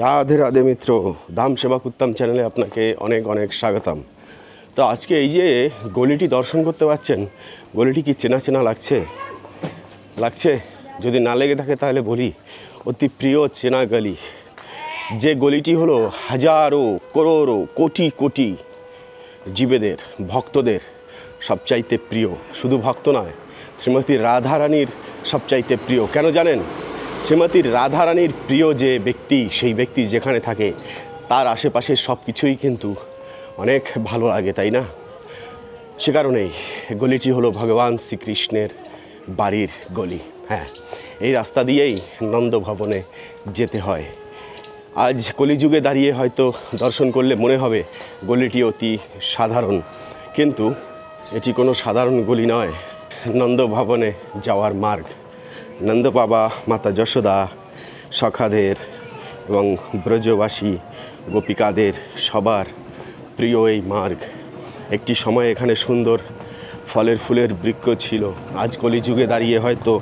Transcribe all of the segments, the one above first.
রাধে রাধে মিত্র, ধাম সেবা কুত্তাম চ্যানেলে আপনাকে অনেক অনেক স্বাগতম। তো আজকে এই যে গলিটি দর্শন করতে পারছেন, গলিটি কি চেনা চেনা লাগছে? যদি না লেগে থাকে তাহলে বলি, অতি প্রিয় চেনা গলি। যে গলিটি হলো হাজারো করোড়ো কোটি কোটি জীবেদের, ভক্তদের সবচাইতে প্রিয়। শুধু ভক্ত নয়, শ্রীমতী রাধারানীর সবচাইতে প্রিয়। কেন জানেন? শ্রীমতী রাধারানীর প্রিয় যে ব্যক্তি, সেই ব্যক্তি যেখানে থাকে তার আশেপাশের সব কিছুই কিন্তু অনেক ভালো লাগে, তাই না? সে কারণেই গলিটি হলো ভগবান শ্রীকৃষ্ণের বাড়ির গলি। হ্যাঁ, এই রাস্তা দিয়েই নন্দভবনে যেতে হয়। আজ কলিযুগে দাঁড়িয়ে হয়তো দর্শন করলে মনে হবে গলিটি অতি সাধারণ, কিন্তু এটি কোনো সাধারণ গলি নয়। নন্দভবনে যাওয়ার মার্গ, নন্দ বাবা, মাতা যশোদা, সখাদের এবং ব্রজবাসী গোপিকাদের সবার প্রিয় এই মার্গ। একটি সময় এখানে সুন্দর ফলের ফুলের বৃক্ষ ছিল। আজ কলিযুগে দাঁড়িয়ে হয়তো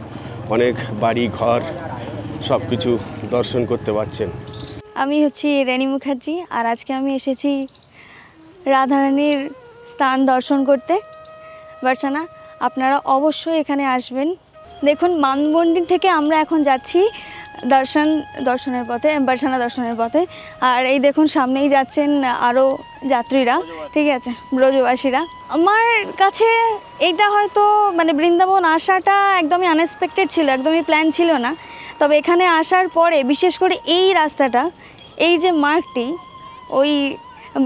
অনেক বাড়ি ঘর সব কিছু দর্শন করতে পারছেন। আমি হচ্ছি রেনি মুখার্জি, আর আজকে আমি এসেছি রাধারানীর স্থান দর্শন করতে বার্সানা। আপনারা অবশ্যই এখানে আসবেন। দেখুন, মানমন্দির থেকে আমরা এখন যাচ্ছি দর্শনের পথে, বার্সানা দর্শনের পথে। আর এই দেখুন, সামনেই যাচ্ছেন আরও যাত্রীরা, ঠিক আছে, ব্রজবাসীরা। আমার কাছে এটা হয়তো বৃন্দাবন আসাটা একদমই আনএক্সপেক্টেড ছিল, একদমই প্ল্যান ছিল না। তবে এখানে আসার পরে বিশেষ করে এই রাস্তাটা, এই যে মার্গটি, ওই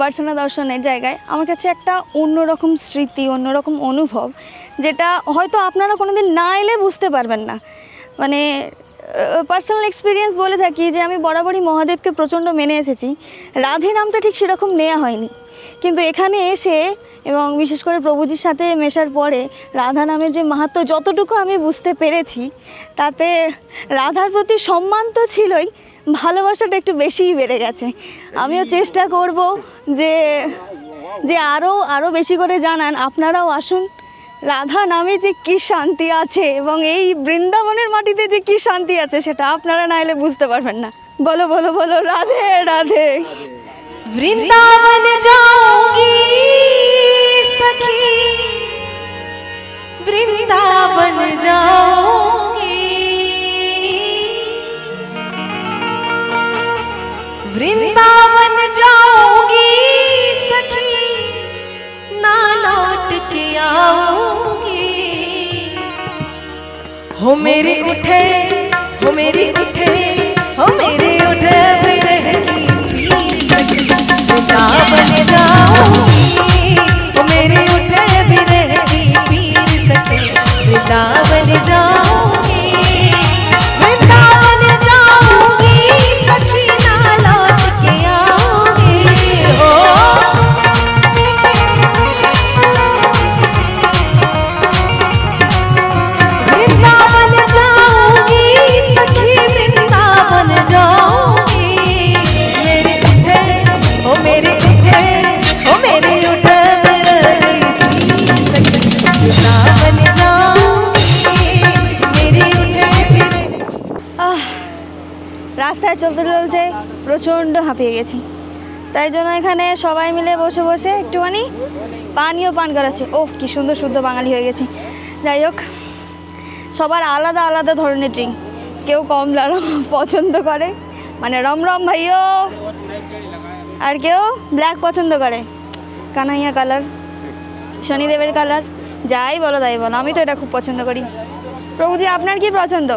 বার্সানা দর্শনের জায়গায় আমার কাছে একটা অন্যরকম স্মৃতি, অন্যরকম অনুভব, যেটা হয়তো আপনারা কোনোদিন না এলে বুঝতে পারবেন না। পার্সোনাল এক্সপিরিয়েন্স বলে থাকি যে আমি বরাবরই মহাদেবকে প্রচণ্ড মেনে এসেছি। রাধে নামটা ঠিক সেরকম নেওয়া হয়নি, কিন্তু এখানে এসে এবং বিশেষ করে প্রভুজির সাথে মেশার পরে রাধা নামের যে মাহাত্ম্য যতটুকু আমি বুঝতে পেরেছি, তাতে রাধার প্রতি সম্মান তো ছিলই, ভালোবাসাটা একটু বেশিই বেড়ে গেছে। আমিও চেষ্টা করব যে আরও বেশি করে জানান। আপনারাও আসুন। রাধা নামে যে কি শান্তি আছে এবং এই বৃন্দাবনের মাটিতে যে কি শান্তি আছে, সেটা আপনারা না এলে বুঝতে পারবেন না। বলো বলো বলো, রাধে রাধে। वृंदावन जाऊंगी सखी, वृंदावन जाऊंगी, वृंदावन जाऊंगी सखी, ना लौट के आऊंगी। हो मेरे उठे, हो मेरी उठे, हो मेरे उठे विरह की वृंदावन जाऊंगी। वो मेरे उठे विरह की पीर सके, वृंदावन जाऊंगी, वृंदावन जाऊंगी सखी, ना लौट के आऊंगी। हो वृंदावन जाऊंगी सखी, वृंदावन जाऊंगी। मेरे उठे, ओ मेरे उठे, ओ मेरे उठे वृंदावन जाऊंगी, मेरे उठे। রাস্তায় চলতে চলতে প্রচণ্ড হাঁপিয়ে গেছি, তাই জন্য এখানে সবাই মিলে বসে বসে একটুখানি পানীয় পান করাচ্ছে। ও কি সুন্দর শুদ্ধ বাঙালি হয়ে গেছি। যাই হোক, সবার আলাদা আলাদা ধরনের ড্রিঙ্ক। কেউ কমলা রম পছন্দ করে, রম রম ভাইও, আর কেউ ব্ল্যাক পছন্দ করে, কানাইয়া কালার, শনিদেবের কালার, যাই বলো তাই বলো। আমি তো এটা খুব পছন্দ করি। প্রভুজি, আপনার কি পছন্দ?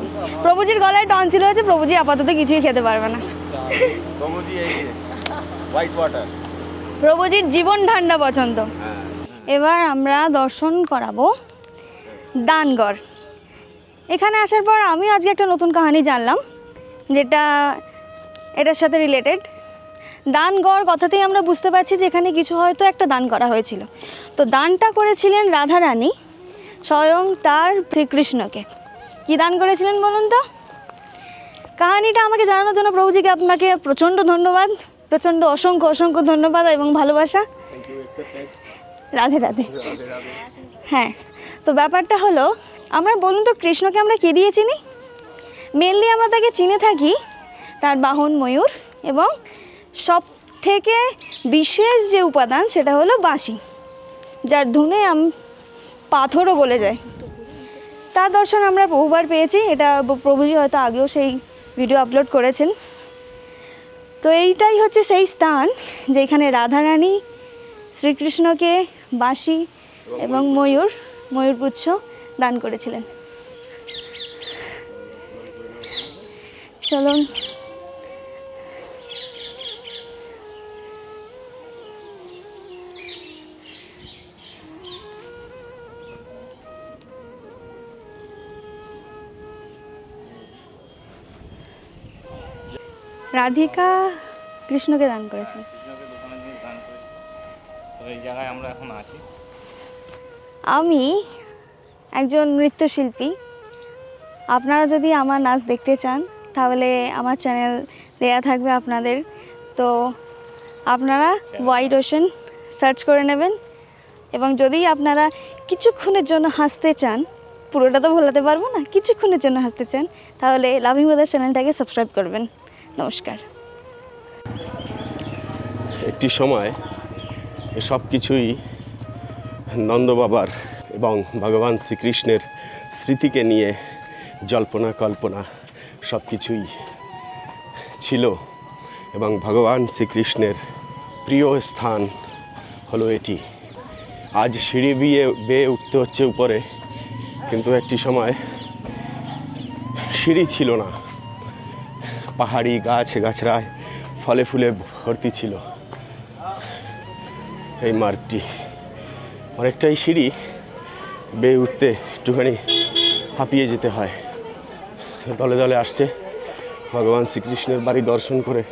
প্রভুজির গলায় টনসিল হয়েছে, প্রভুজি আপাতত কিছুই খেতে পারবে না। প্রভুজির জীবন ঠান্ডা পছন্দ। এবার আমরা দর্শন করাবো দানগড়। এখানে আসার পর আমি আজকে একটা নতুন কাহিনী জানলাম, যেটা এটার সাথে রিলেটেড। দানগড় কথাতেই আমরা বুঝতে পারছি যে এখানে কিছু হয়তো একটা দান করা হয়েছিল। তো দানটা করেছিলেন রাধারানী স্বয়ং তার শ্রীকৃষ্ণকে। কী দান করেছিলেন বলুন তো? কাহিনীটা আমাকে জানানোর জন্য প্রভুজিকে আপনাকে প্রচণ্ড ধন্যবাদ, প্রচণ্ড অসংখ্য অসংখ্য ধন্যবাদ এবং ভালোবাসা। রাধে রাধে। হ্যাঁ, তো ব্যাপারটা হলো, আমরা বলুন তো কৃষ্ণকে আমরা কী দিয়ে চিনি? মেনলি আমরা তাকে চিনে থাকি তার বাহন ময়ূর, এবং সব থেকে বিশেষ যে উপাদান সেটা হলো বাঁশি, যার ধুনে পাথরও গলে যায়। তার দর্শন আমরা বহুবার পেয়েছি, এটা প্রভুজি হয়তো আগেও সেই ভিডিও আপলোড করেছেন। তো এইটাই হচ্ছে সেই স্থান যেখানে রাধারানী শ্রীকৃষ্ণকে বাঁশি এবং ময়ূরপুচ্ছ দান করেছিলেন। চলুন রাধিকা কৃষ্ণকে দান করেছেন। এই জায়গায় আমরা এখন আছি। আমি একজন নৃত্যশিল্পী। আপনারা যদি আমার নাচ দেখতে চান তাহলে আমার চ্যানেল দেয়া থাকবে আপনাদের, তো আপনারা হোয়াইট ওশেন সার্চ করে নেবেন। এবং যদি আপনারা কিছুক্ষণের জন্য হাসতে চান, পুরোটা তো ভোলাতে পারবো না, কিছুক্ষণের জন্য হাসতে চান তাহলে লাভিং ব্রাদার্স চ্যানেলটাকে সাবস্ক্রাইব করবেন। নমস্কার। একটি সময় সব কিছুই নন্দবাবার এবং ভগবান শ্রীকৃষ্ণের স্মৃতিকে নিয়ে জল্পনা কল্পনা সব কিছুই ছিল, এবং ভগবান শ্রীকৃষ্ণের প্রিয় স্থান হলো এটি। আজ সিঁড়ি বেয়ে উঠতে হচ্ছে উপরে, কিন্তু একটি সময় সিঁড়ি ছিল না, পাহাড়ি গাছগাছড়ায় ফলে ফুলে ভর্তি ছিল এই মার্গটি। অনেকটাই সিঁড়ি বেয়ে উঠতে একটুখানি হাঁপিয়ে যেতে হয়। দলে দলে আসছে ভগবান শ্রীকৃষ্ণের বাড়ি দর্শন করে।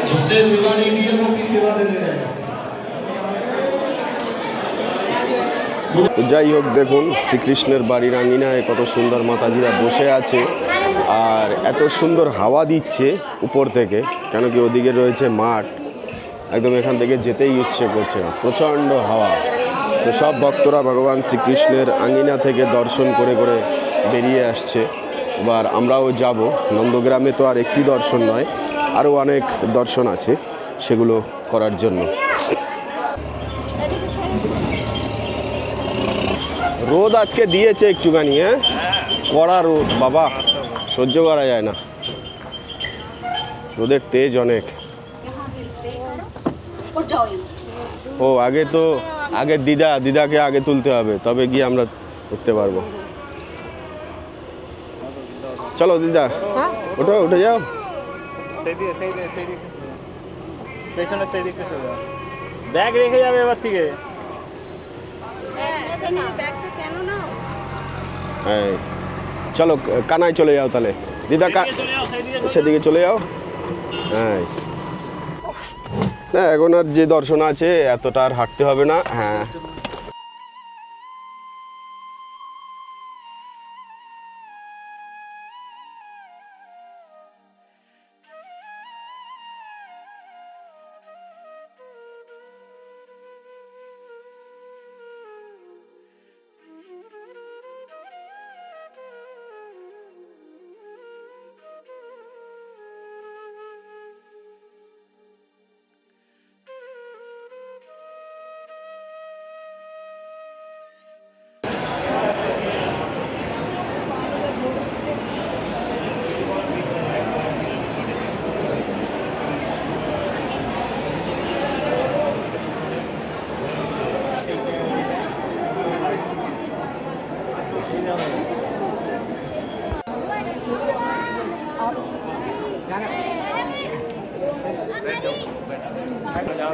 जिसने सेवा नहीं दी है वो भी सेवा देने रहेगा। তো যাই হোক, দেখুন শ্রীকৃষ্ণের বাড়ির আঙিনায় কত সুন্দর মাতাজিরা বসে আছে, আর এত সুন্দর হাওয়া দিচ্ছে উপর থেকে, কেন কি ওদিকে রয়েছে মাঠ, একদম এখান থেকে যেতেই ইচ্ছে করছে না, প্রচণ্ড হাওয়া। তো সব ভক্তরা ভগবান শ্রীকৃষ্ণের আঙিনা থেকে দর্শন করে করে বেরিয়ে আসছে। এবার আমরাও যাব। নন্দগ্রামে তো আর একটি দর্শন নয়, আরও অনেক দর্শন আছে সেগুলো করার জন্য। রোদ আজকে দিয়েছে একটুখানি, হ্যাঁ, কড়া রোদ বাবা, সহ্য করা যায় না, রোদের তেজ অনেক। ও আগে দিদাকে আগে তুলতে হবে, তবে গিয়ে আমরা উঠতে পারবো। চলো দিদা, উঠে যাও। পেছনে সেই দিকে চলে যাও, ব্যাগ রেখে যাবে এবার থেকে। হ্যাঁ চলো কানায় চলে যাও তাহলে, দিদা সেদিকে চলে যাও। হ্যাঁ না, এখন আর যে দর্শন আছে এতটা আর হাঁটতে হবে না। হ্যাঁ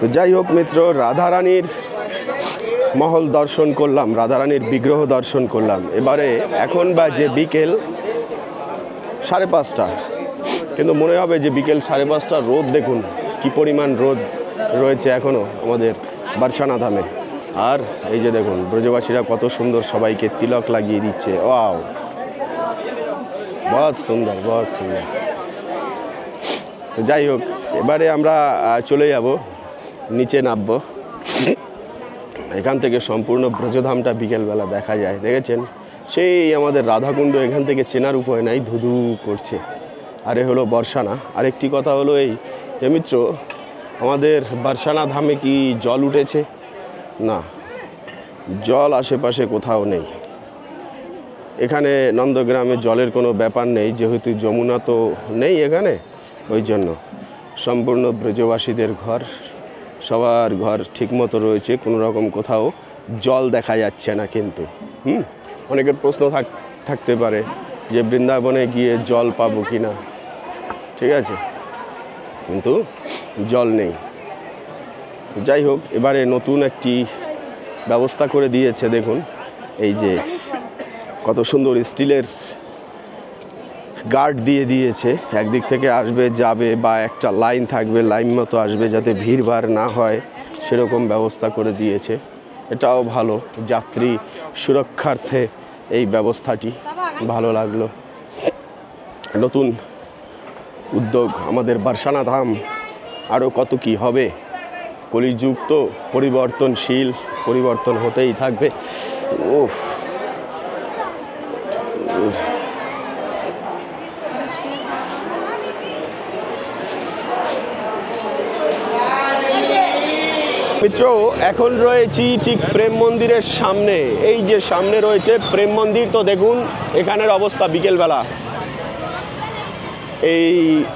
তো যাই হোক মিত্র, রাধারানীর মহল দর্শন করলাম, রাধারানীর বিগ্রহ দর্শন করলাম। এবারে এখন বাজে বিকেল 5:30, কিন্তু মনে হবে যে বিকেল 5:30। রোদ দেখুন কি পরিমাণ রোদ রয়েছে এখনও আমাদের বারসানা ধামে। আর এই যে দেখুন ব্রজবাসীরা কত সুন্দর সবাইকে তিলক লাগিয়ে দিচ্ছে। ওয়াও, বহুত সুন্দর, বহুত সুন্দর। তো যাই হোক, এবারে আমরা চলে যাব, নিচে নামবো। এখান থেকে সম্পূর্ণ ব্রজধামটা বিকেলবেলা দেখা যায়, দেখেছেন? সেই আমাদের রাধাকুণ্ড এখান থেকে চেনার উপায় নাই, ধুধু করছে। আর এ হলো বর্ষানা। আরেকটি কথা হলো এই যে মিত্র, আমাদের বারসানা ধামে কি জল উঠেছে? না, জল আশেপাশে কোথাও নেই। এখানে নন্দগ্রামে জলের কোনো ব্যাপার নেই, যেহেতু যমুনা তো নেই এখানে, ওই জন্য সম্পূর্ণ ব্রজবাসীদের ঘর, সবার ঘর ঠিকমতো রয়েছে, কোনো রকম কোথাও জল দেখা যাচ্ছে না। কিন্তু অনেকের প্রশ্ন থাকতে পারে যে বৃন্দাবনে গিয়ে জল পাবো কি না, ঠিক আছে, কিন্তু জল নেই। যাই হোক, এবারে নতুন একটি ব্যবস্থা করে দিয়েছে, দেখুন এই যে কত সুন্দর স্টিলের গার্ড দিয়ে দিয়েছে। একদিক থেকে আসবে যাবে বা একটা লাইন থাকবে, লাইন মতো আসবে, যাতে ভিড়ভাড় না হয় সেরকম ব্যবস্থা করে দিয়েছে। এটাও ভালো, যাত্রী সুরক্ষার্থে এই ব্যবস্থাটি ভালো লাগলো। নতুন উদ্যোগ আমাদের বারসানা ধাম, আরও কত কি হবে। কলিযুগ তো পরিবর্তনশীল, পরিবর্তন হতেই থাকবে। ওফ, মিত্র, এখন রয়েছি ঠিক প্রেম মন্দিরের সামনে। এই যে সামনে রয়েছে প্রেম মন্দির, তো দেখুন এখানের অবস্থা বিকেলবেলা।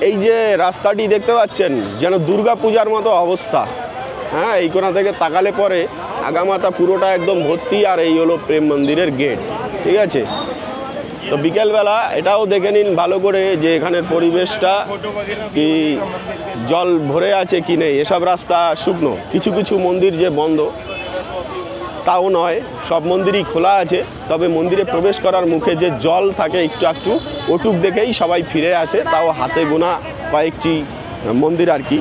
এই যে রাস্তাটি দেখতে পাচ্ছেন, যেন দুর্গা পূজার মতো অবস্থা। হ্যাঁ, এই কোণা থেকে তাকালে পরে আগামাথা পুরোটা একদম ভর্তি। আর এই হলো প্রেম মন্দিরের গেট, ঠিক আছে? তো বিকেলবেলা এটাও দেখে নিন ভালো করে যে এখানের পরিবেশটা কি জল ভরে আছে কি নেই। এসব রাস্তা শুকনো, কিছু কিছু মন্দির যে বন্ধ তাও নয়, সব মন্দিরই খোলা আছে। তবে মন্দিরে প্রবেশ করার মুখে যে জল থাকে একটু একটু, ওটুক দেখেই সবাই ফিরে আসে, তাও হাতে গোনা কয়েকটি মন্দির আর কি।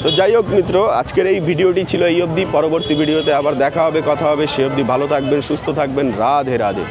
তো যাই হোক মিত্র, আজকের এই ভিডিওটি ছিল এই অবধি। পরবর্তী ভিডিওতে আবার দেখা হবে, কথা হবে। সে অবধি ভালো থাকবেন, সুস্থ থাকবেন। রাধে রাধে।